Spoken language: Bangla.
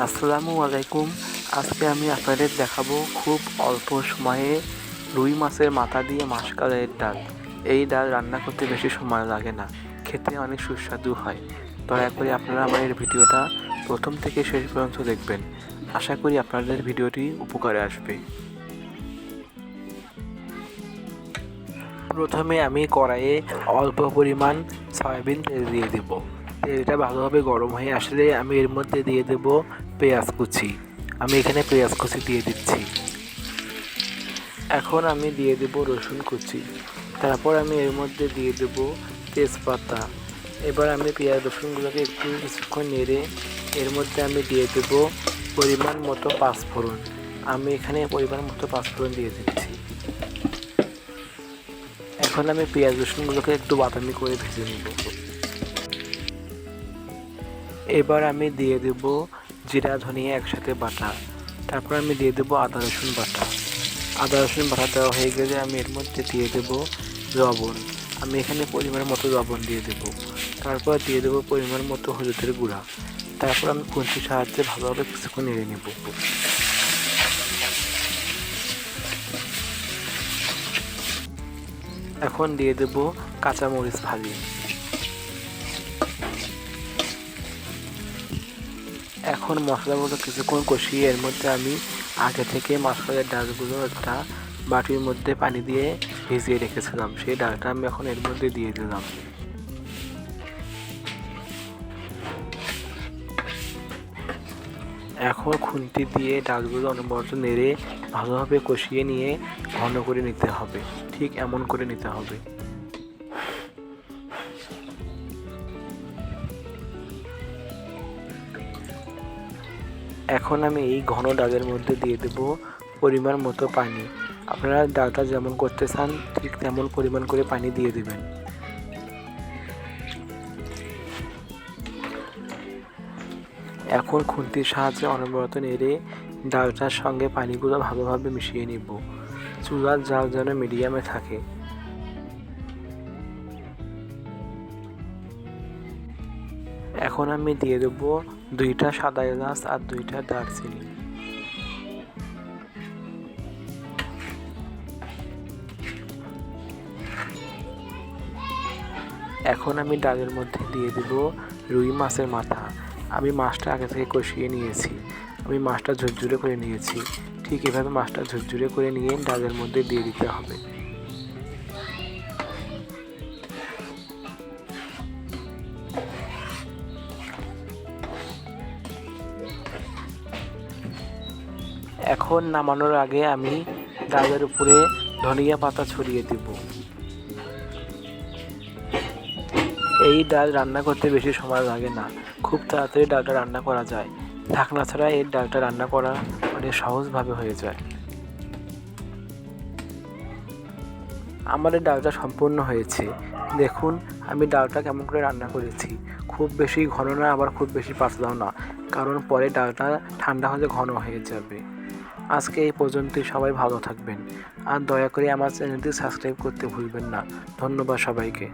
আসসালামু আলাইকুম। আজকে আমি আপনাদের দেখাবো খুব অল্প সময়ে রুই মাছের মাথা দিয়ে মাসকলাইয়ের ডাল। এই ডাল রান্না করতে বেশি সময় লাগে না, খেতে অনেক সুস্বাদু হয়। দয়া করে আপনারা আমার এই ভিডিওটা প্রথম থেকে শেষ পর্যন্ত দেখবেন। আশা করি আপনাদের ভিডিওটি উপকারে আসবে। প্রথমে আমি কড়াইয়ে অল্প পরিমাণ সয়াবিন তেল দিয়ে দেব। তেলটা ভালোভাবে গরম হয়ে আসলে আমি এর মধ্যে দিয়ে দেব পেঁয়াজ কুচি। আমি এখানে পেঁয়াজ কুচি দিয়ে দিচ্ছি। এখন আমি দিয়ে দেব রসুন কুচি। তারপর আমি এর মধ্যে দিয়ে দেব তেজপাতা। এবার আমি পেঁয়াজ রসুনগুলোকে একটু কিছুক্ষণ নেড়ে এর মধ্যে আমি দিয়ে দেব পরিমাণ মতো পাঁচফোড়ন। আমি এখানে পরিমাণ মতো পাঁচফোড়ন দিয়ে দিচ্ছি। এখন আমি পেঁয়াজ রসুনগুলোকে একটু বাদামি করে ভেজে নেব। এবার আমি দিয়ে দেব জিরা ধনিয়া একসাথে বাটা। তারপর আমি দিয়ে দেব আদা রসুন বাটা। আদা রসুন বাটা দেওয়া হয়ে গেলে আমি এর মধ্যে দিয়ে দেব লবণ। আমি এখানে পরিমাণ মতো লবণ দিয়ে দেব। তারপর দিয়ে দেব পরিমাণ মতো হলুদের গুঁড়া। তারপর আমি খুন্তির সাহায্যে ভালোভাবে কিছুক্ষণ নেড়ে নেব। এখন দিয়ে দেব কাঁচামরিচ ফালি। এখন মশলাগুলো কিছুক্ষণ কষিয়ে এর মধ্যে আমি আগে থেকে মাসকলাইয়ের ডালগুলো একটা বাটির মধ্যে পানি দিয়ে ভিজিয়ে রেখেছিলাম, সেই ডালটা আমি এখন এর মধ্যে দিয়ে দিলাম। এখন খুন্তি দিয়ে ডালগুলো অনবরত নেড়ে ভালোভাবে কষিয়ে নিয়ে ঘন করে নিতে হবে, ঠিক এমন করে নিতে হবে। এখন আমি এই ঘন ডালের মধ্যে দিয়ে দেব পরিমাণ মতো পানি। আপনারা ডালটা যেমন করতে চান ঠিক তেমন পরিমাণ করে পানি দিয়ে দেবেন। এখন খুন্তির সাহায্যে অনবরত নেড়ে ডালটার সঙ্গে পানিগুলো ভালোভাবে মিশিয়ে নিব। চুলার জাল যেন মিডিয়ামে থাকে। এখন আমি দিয়ে দেব 2টা সাদা এলাচ আর 2টা দারচিনি। এখন আমি ডালের মধ্যে দিয়ে দেব রুই মাছের মাথা। আমি মাছটা আগে থেকে কষিয়ে নিয়েছি, আমি মাছটা ঝুরঝুরে করে নিয়েছি। ঠিক এভাবে মাছটা ঝুরঝুরে করে নিয়ে ডালের মধ্যে দিয়ে দিতে হবে। এখন নামানোর আগে আমি ডালের উপরে ধনিয়া পাতা ছড়িয়ে দেব। এই ডাল রান্না করতে বেশি সময় লাগে না, খুব তাড়াতাড়ি ডালটা রান্না করা যায়। ঢাকনা ছাড়া এই ডালটা রান্না করা অনেক সহজভাবে হয়ে যায়। আমার এই ডালটা সম্পূর্ণ হয়েছে। দেখুন আমি ডালটা কেমন করে রান্না করেছি। খুব বেশি ঘন না, আবার খুব বেশি পাতলাও না, কারণ পরে ডালটা ঠান্ডা হলে ঘন হয়ে যাবে। আজকে এই পর্যন্তই। সবাই ভালো থাকবেন আর দয়া করে আমার চ্যানেলটি সাবস্ক্রাইব করতে ভুলবেন না। ধন্যবাদ সবাইকে।